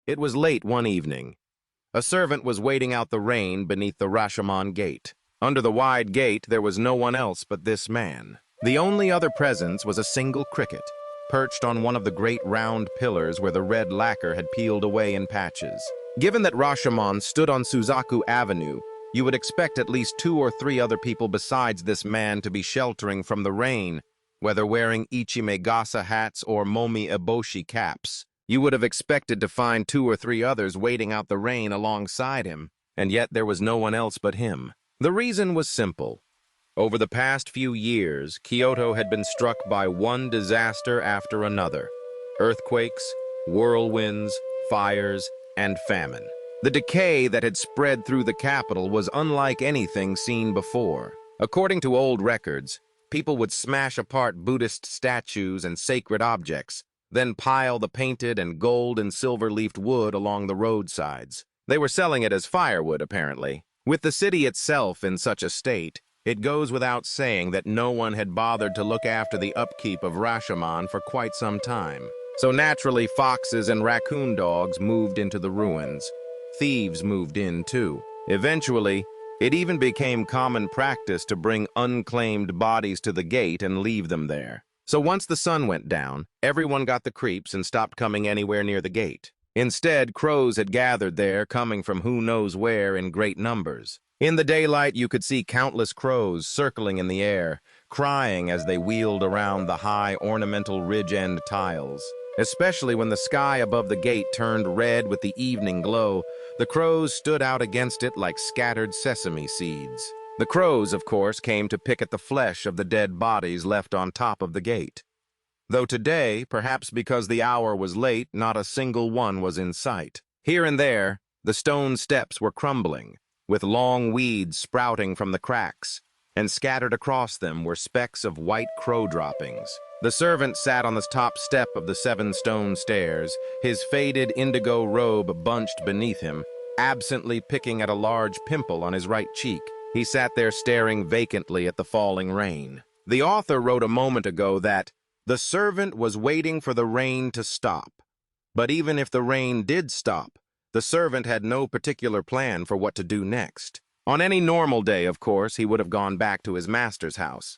It was late one evening. A servant was waiting out the rain beneath the Rashomon gate. Under the wide gate, there was no one else but this man. The only other presence was a single cricket, perched on one of the great round pillars where the red lacquer had peeled away in patches. Given that Rashomon stood on Suzaku Avenue, you would expect at least 2 or 3 other people besides this man to be sheltering from the rain, whether wearing Ichimegasa hats or Momi Eboshi caps. You would have expected to find 2 or 3 others waiting out the rain alongside him, and yet there was no one else but him. The reason was simple. Over the past few years, Kyoto had been struck by one disaster after another: earthquakes, whirlwinds, fires, and famine. The decay that had spread through the capital was unlike anything seen before. According to old records, people would smash apart Buddhist statues and sacred objects, then pile the painted and gold and silver-leafed wood along the roadsides. They were selling it as firewood, apparently. With the city itself in such a state, it goes without saying that no one had bothered to look after the upkeep of Rashomon for quite some time. So naturally, foxes and raccoon dogs moved into the ruins. Thieves moved in, too. Eventually, it even became common practice to bring unclaimed bodies to the gate and leave them there. So once the sun went down, everyone got the creeps and stopped coming anywhere near the gate. Instead, crows had gathered there, coming from who knows where in great numbers. In the daylight, you could see countless crows circling in the air, crying as they wheeled around the high ornamental ridge-end tiles. Especially when the sky above the gate turned red with the evening glow, the crows stood out against it like scattered sesame seeds. The crows, of course, came to pick at the flesh of the dead bodies left on top of the gate. Though today, perhaps because the hour was late, not a single one was in sight. Here and there, the stone steps were crumbling, with long weeds sprouting from the cracks, and scattered across them were specks of white crow droppings. The servant sat on the top step of the 7 stone stairs, his faded indigo robe bunched beneath him, absently picking at a large pimple on his right cheek. He sat there staring vacantly at the falling rain. The author wrote a moment ago that the servant was waiting for the rain to stop. But even if the rain did stop, the servant had no particular plan for what to do next. On any normal day, of course, he would have gone back to his master's house.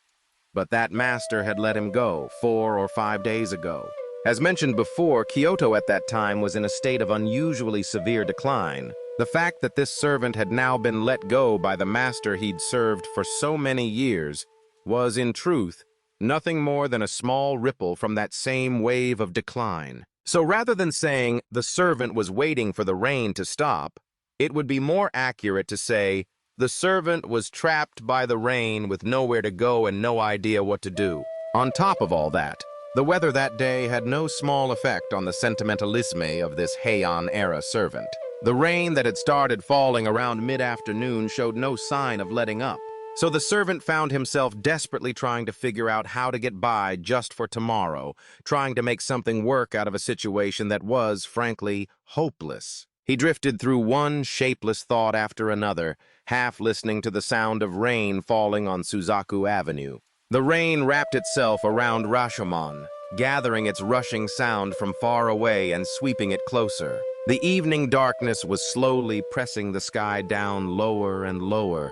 But that master had let him go 4 or 5 days ago. As mentioned before, Kyoto at that time was in a state of unusually severe decline. The fact that this servant had now been let go by the master he'd served for so many years was, in truth, nothing more than a small ripple from that same wave of decline. So rather than saying the servant was waiting for the rain to stop, it would be more accurate to say the servant was trapped by the rain with nowhere to go and no idea what to do. On top of all that, the weather that day had no small effect on the sentimentalisme of this Heian-era servant. The rain that had started falling around mid-afternoon showed no sign of letting up. So the servant found himself desperately trying to figure out how to get by just for tomorrow, trying to make something work out of a situation that was, frankly, hopeless. He drifted through one shapeless thought after another, half listening to the sound of rain falling on Suzaku Avenue. The rain wrapped itself around Rashomon, gathering its rushing sound from far away and sweeping it closer. The evening darkness was slowly pressing the sky down lower and lower,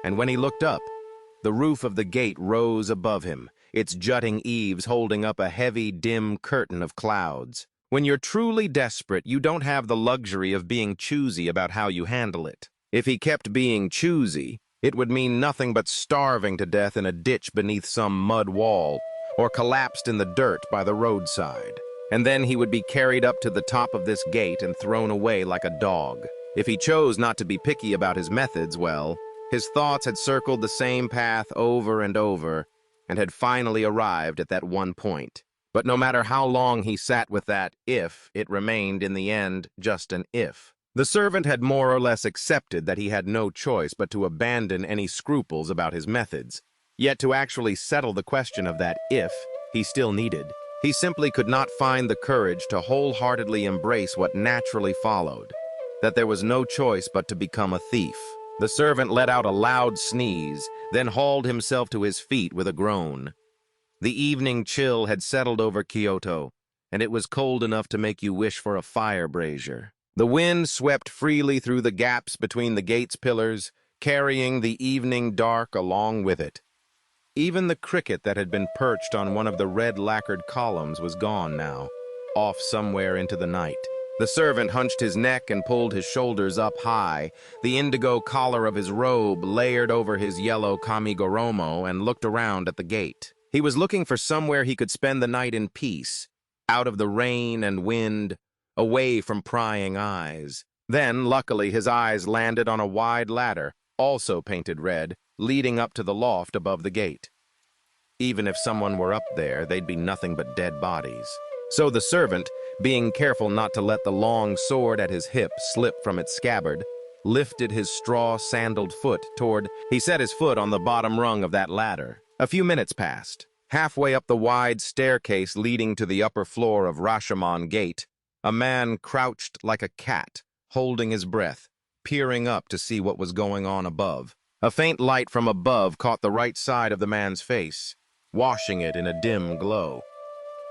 and when he looked up, the roof of the gate rose above him, its jutting eaves holding up a heavy, dim curtain of clouds. When you're truly desperate, you don't have the luxury of being choosy about how you handle it. If he kept being choosy, it would mean nothing but starving to death in a ditch beneath some mud wall, or collapsed in the dirt by the roadside. And then he would be carried up to the top of this gate and thrown away like a dog. If he chose not to be picky about his methods, well, his thoughts had circled the same path over and over, and had finally arrived at that one point. But no matter how long he sat with that if, it remained in the end just an if. The servant had more or less accepted that he had no choice but to abandon any scruples about his methods. Yet to actually settle the question of that if, he still needed. He simply could not find the courage to wholeheartedly embrace what naturally followed, that there was no choice but to become a thief. The servant let out a loud sneeze, then hauled himself to his feet with a groan. The evening chill had settled over Kyoto, and it was cold enough to make you wish for a fire brazier. The wind swept freely through the gaps between the gate's pillars, carrying the evening dark along with it. Even the cricket that had been perched on one of the red-lacquered columns was gone now, off somewhere into the night. The servant hunched his neck and pulled his shoulders up high, the indigo collar of his robe layered over his yellow kamigoromo, and looked around at the gate. He was looking for somewhere he could spend the night in peace, out of the rain and wind, away from prying eyes. Then, luckily, his eyes landed on a wide ladder, also painted red, leading up to the loft above the gate. Even if someone were up there, they'd be nothing but dead bodies. So the servant, being careful not to let the long sword at his hip slip from its scabbard, lifted his straw-sandaled foot toward... He set his foot on the bottom rung of that ladder. A few minutes passed. Halfway up the wide staircase leading to the upper floor of Rashomon Gate, a man crouched like a cat, holding his breath, peering up to see what was going on above. A faint light from above caught the right side of the man's face, washing it in a dim glow.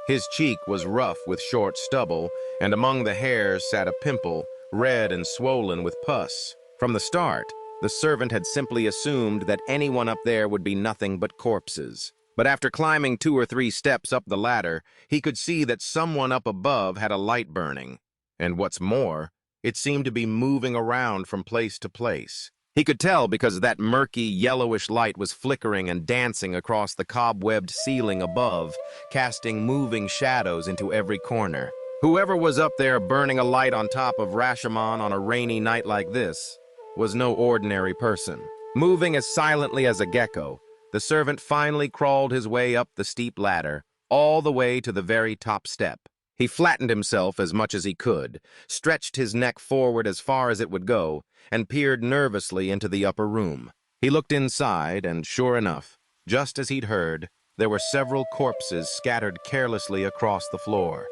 His cheek was rough with short stubble, and among the hairs sat a pimple, red and swollen with pus. From the start, the servant had simply assumed that anyone up there would be nothing but corpses. But after climbing 2 or 3 steps up the ladder, he could see that someone up above had a light burning. And what's more, it seemed to be moving around from place to place. He could tell because that murky, yellowish light was flickering and dancing across the cobwebbed ceiling above, casting moving shadows into every corner. Whoever was up there burning a light on top of Rashomon on a rainy night like this was no ordinary person. Moving as silently as a gecko, the servant finally crawled his way up the steep ladder, all the way to the very top step. He flattened himself as much as he could, stretched his neck forward as far as it would go, and peered nervously into the upper room. He looked inside, and sure enough, just as he'd heard, there were several corpses scattered carelessly across the floor.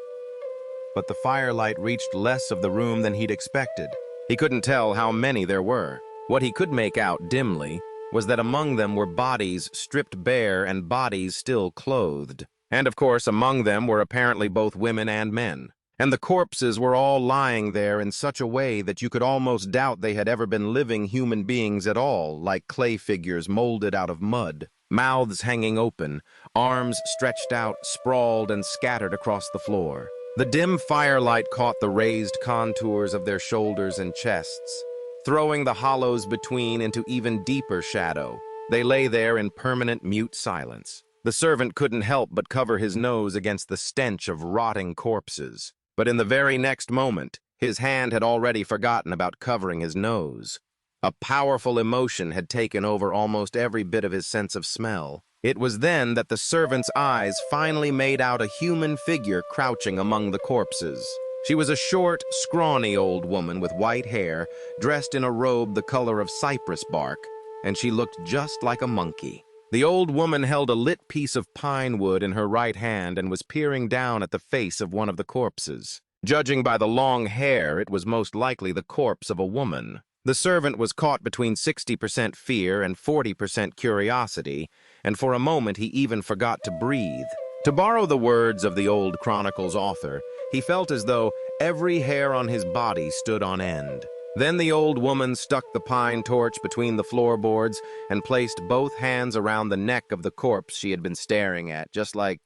But the firelight reached less of the room than he'd expected. He couldn't tell how many there were. What he could make out dimly was that among them were bodies stripped bare and bodies still clothed. And of course, among them were apparently both women and men. And the corpses were all lying there in such a way that you could almost doubt they had ever been living human beings at all, like clay figures molded out of mud. Mouths hanging open, arms stretched out, sprawled and scattered across the floor. The dim firelight caught the raised contours of their shoulders and chests, throwing the hollows between into even deeper shadow. They lay there in permanent mute silence. The servant couldn't help but cover his nose against the stench of rotting corpses. But in the very next moment, his hand had already forgotten about covering his nose. A powerful emotion had taken over almost every bit of his sense of smell. It was then that the servant's eyes finally made out a human figure crouching among the corpses. She was a short, scrawny old woman with white hair, dressed in a robe the color of cypress bark, and she looked just like a monkey. The old woman held a lit piece of pine wood in her right hand and was peering down at the face of one of the corpses. Judging by the long hair, it was most likely the corpse of a woman. The servant was caught between 60% fear and 40% curiosity, and for a moment he even forgot to breathe. To borrow the words of the old Chronicle's author, he felt as though every hair on his body stood on end. Then the old woman stuck the pine torch between the floorboards and placed both hands around the neck of the corpse she had been staring at, just like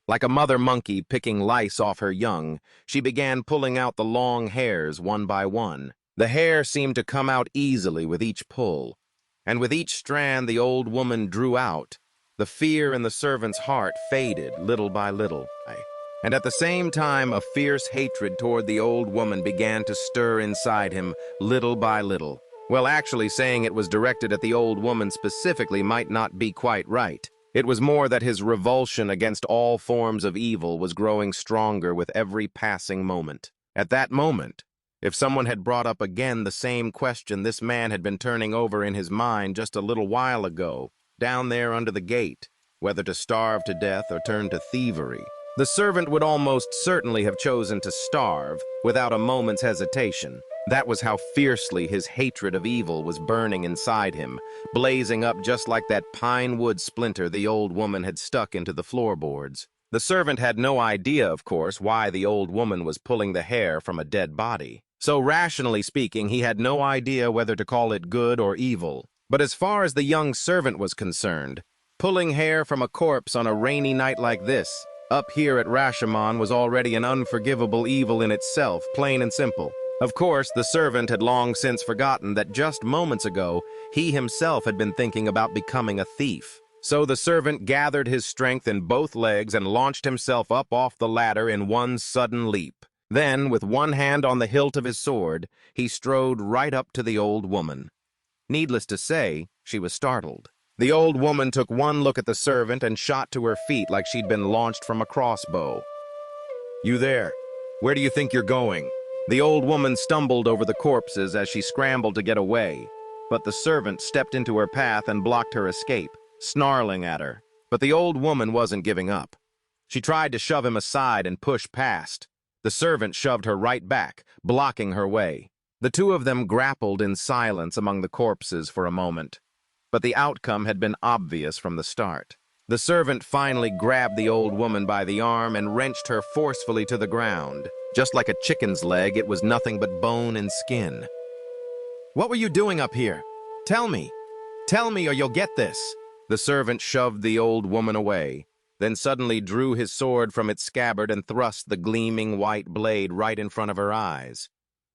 a mother monkey picking lice off her young. She began pulling out the long hairs one by one. The hair seemed to come out easily with each pull, and with each strand the old woman drew out, the fear in the servant's heart faded little by little. And at the same time, a fierce hatred toward the old woman began to stir inside him, little by little. Well, actually, saying it was directed at the old woman specifically might not be quite right. It was more that his revulsion against all forms of evil was growing stronger with every passing moment. At that moment, if someone had brought up again the same question this man had been turning over in his mind just a little while ago, down there under the gate, whether to starve to death or turn to thievery, the servant would almost certainly have chosen to starve without a moment's hesitation. That was how fiercely his hatred of evil was burning inside him, blazing up just like that pine wood splinter the old woman had stuck into the floorboards. The servant had no idea, of course, why the old woman was pulling the hair from a dead body. So rationally speaking, he had no idea whether to call it good or evil. But as far as the young servant was concerned, pulling hair from a corpse on a rainy night like this, up here at Rashomon, was already an unforgivable evil in itself, plain and simple. Of course, the servant had long since forgotten that just moments ago, he himself had been thinking about becoming a thief. So the servant gathered his strength in both legs and launched himself up off the ladder in one sudden leap. Then, with one hand on the hilt of his sword, he strode right up to the old woman. Needless to say, she was startled. The old woman took one look at the servant and shot to her feet like she'd been launched from a crossbow. "You there? Where do you think you're going?" The old woman stumbled over the corpses as she scrambled to get away, but the servant stepped into her path and blocked her escape, snarling at her. But the old woman wasn't giving up. She tried to shove him aside and push past. The servant shoved her right back, blocking her way. The two of them grappled in silence among the corpses for a moment, but the outcome had been obvious from the start. The servant finally grabbed the old woman by the arm and wrenched her forcefully to the ground. Just like a chicken's leg, it was nothing but bone and skin. "What were you doing up here? Tell me. Tell me or you'll get this." The servant shoved the old woman away, then suddenly drew his sword from its scabbard and thrust the gleaming white blade right in front of her eyes.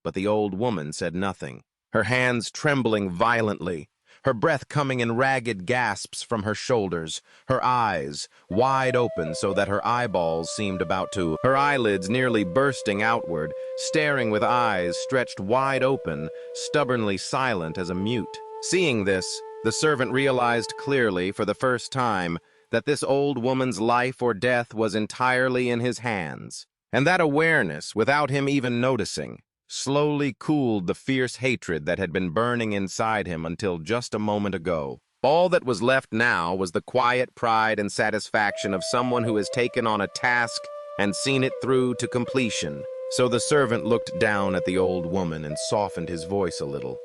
But the old woman said nothing, her hands trembling violently, her breath coming in ragged gasps from her shoulders, her eyes wide open so that her eyeballs seemed about to, her eyelids nearly bursting outward, staring with eyes stretched wide open, stubbornly silent as a mute. Seeing this, the servant realized clearly for the first time that this old woman's life or death was entirely in his hands, and that awareness, without him even noticing, slowly cooled the fierce hatred that had been burning inside him until just a moment ago. All that was left now was the quiet pride and satisfaction of someone who has taken on a task and seen it through to completion. So the servant looked down at the old woman and softened his voice a little.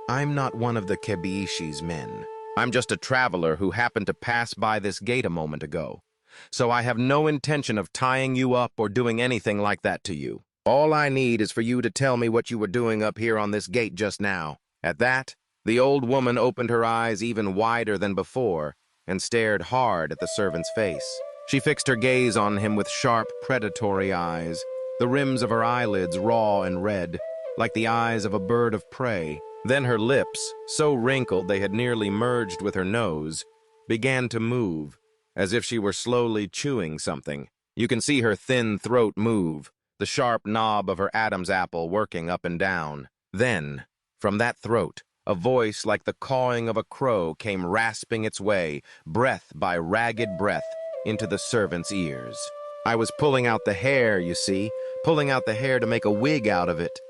"I'm not one of the Kebishi's men. I'm just a traveler who happened to pass by this gate a moment ago. So I have no intention of tying you up or doing anything like that to you. All I need is for you to tell me what you were doing up here on this gate just now." At that, the old woman opened her eyes even wider than before and stared hard at the servant's face. She fixed her gaze on him with sharp, predatory eyes, the rims of her eyelids raw and red, like the eyes of a bird of prey. Then her lips, so wrinkled they had nearly merged with her nose, began to move, as if she were slowly chewing something. You can see her thin throat move, the sharp knob of her Adam's apple working up and down. Then, from that throat, a voice like the cawing of a crow came rasping its way, breath by ragged breath, into the servant's ears. "I was pulling out the hair, you see, pulling out the hair to make a wig out of it."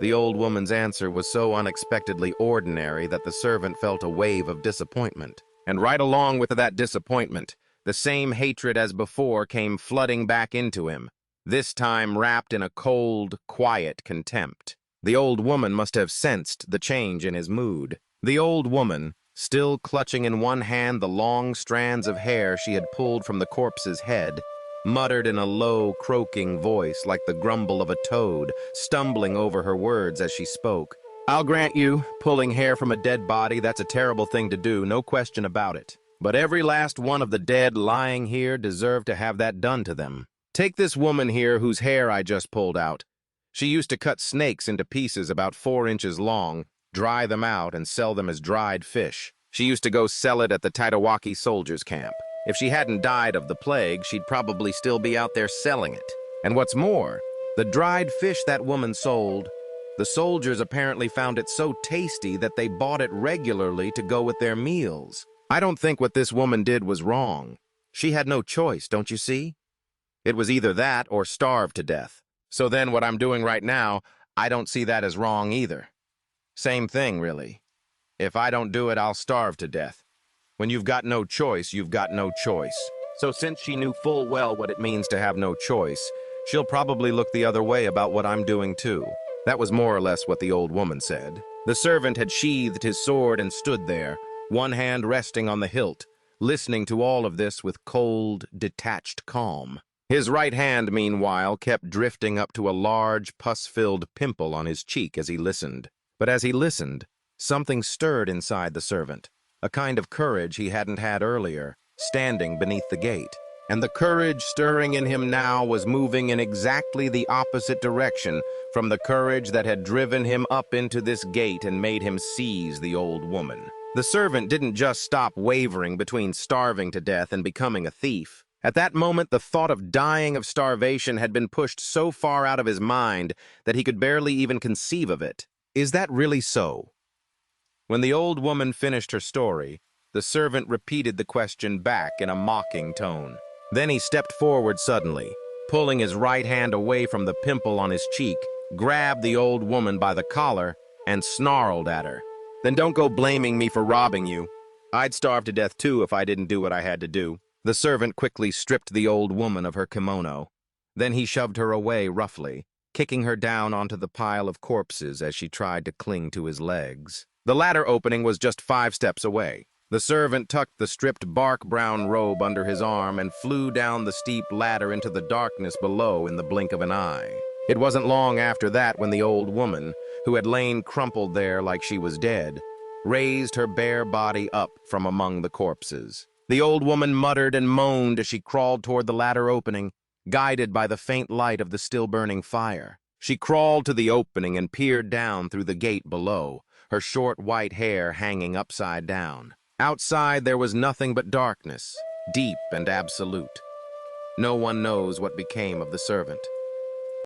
The old woman's answer was so unexpectedly ordinary that the servant felt a wave of disappointment. And right along with that disappointment, the same hatred as before came flooding back into him, this time wrapped in a cold, quiet contempt. The old woman must have sensed the change in his mood. The old woman, still clutching in one hand the long strands of hair she had pulled from the corpse's head, muttered in a low, croaking voice like the grumble of a toad, stumbling over her words as she spoke. "I'll grant you, pulling hair from a dead body, that's a terrible thing to do, no question about it. But every last one of the dead lying here deserved to have that done to them. Take this woman here whose hair I just pulled out. She used to cut snakes into pieces about 4 inches long, dry them out, and sell them as dried fish. She used to go sell it at the Taitawaki soldiers' camp. If she hadn't died of the plague, she'd probably still be out there selling it. And what's more, the dried fish that woman sold, the soldiers apparently found it so tasty that they bought it regularly to go with their meals. I don't think what this woman did was wrong. She had no choice, don't you see? It was either that or starve to death. So then what I'm doing right now, I don't see that as wrong either. Same thing, really. If I don't do it, I'll starve to death. When you've got no choice, you've got no choice. So since she knew full well what it means to have no choice, she'll probably look the other way about what I'm doing too." That was more or less what the old woman said. The servant had sheathed his sword and stood there, one hand resting on the hilt, listening to all of this with cold, detached calm. His right hand, meanwhile, kept drifting up to a large, pus-filled pimple on his cheek as he listened. But as he listened, something stirred inside the servant, a kind of courage he hadn't had earlier, standing beneath the gate. And the courage stirring in him now was moving in exactly the opposite direction from the courage that had driven him up into this gate and made him seize the old woman. The servant didn't just stop wavering between starving to death and becoming a thief. At that moment, the thought of dying of starvation had been pushed so far out of his mind that he could barely even conceive of it. Is that really so? When the old woman finished her story, the servant repeated the question back in a mocking tone. Then he stepped forward suddenly, pulling his right hand away from the pimple on his cheek, grabbed the old woman by the collar, and snarled at her. "Then don't go blaming me for robbing you. I'd starve to death too if I didn't do what I had to do." The servant quickly stripped the old woman of her kimono. Then he shoved her away roughly, kicking her down onto the pile of corpses as she tried to cling to his legs. The ladder opening was just 5 steps away. The servant tucked the stripped bark-brown robe under his arm and flew down the steep ladder into the darkness below in the blink of an eye. It wasn't long after that when the old woman, who had lain crumpled there like she was dead, raised her bare body up from among the corpses. The old woman muttered and moaned as she crawled toward the ladder opening, guided by the faint light of the still-burning fire. She crawled to the opening and peered down through the gate below, her short white hair hanging upside down. Outside there was nothing but darkness, deep and absolute. No one knows what became of the servant.